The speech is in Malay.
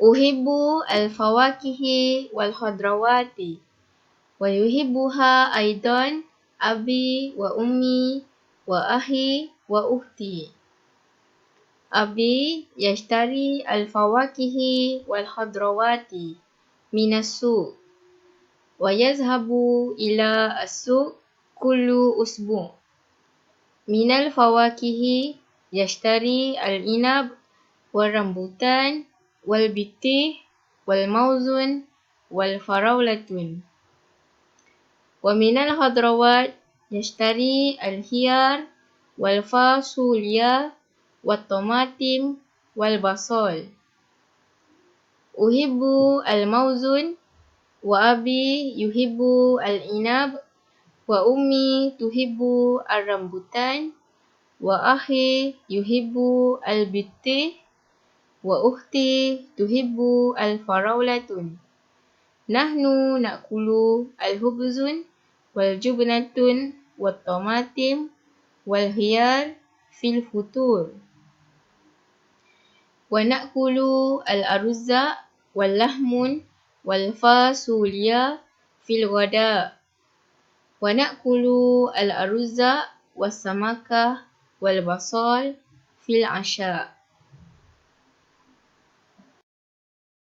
Uhibbu al-fawakihi wal-khadrawati. Wa yuhibbuha aidan abi wa ummi wa ahi wa ukhti. Abi yashtari al-fawakihi wal-khadrawati minas suq. Wa yazhabu ila as-suq kullu usbu'. Minal fawakihi yashtari al-inab wal-rambutan wal-bitih wal-mauzun wal-farawlatun. Wa minal khadrawat yashtari al-khiyar wal-fasulya wat-tomatim wal-basal. Uhibbu al-mauzun wa abi yuhibbu al-inab wa ummi tuhibbu al-rambutan wa akhi yuhibbu al-bitih wa ukhti tuhibbu al-farawlatun. Nahnu na'kulu al-hubzun wal-jubnatun wat-tomatim wal-khiyar fil futur. Wa na'kulu al-aruzza wal-lahmun wal-fasulya fil ghada. Wa na'kulu al-aruzza was-samakah wal-basal fil asha.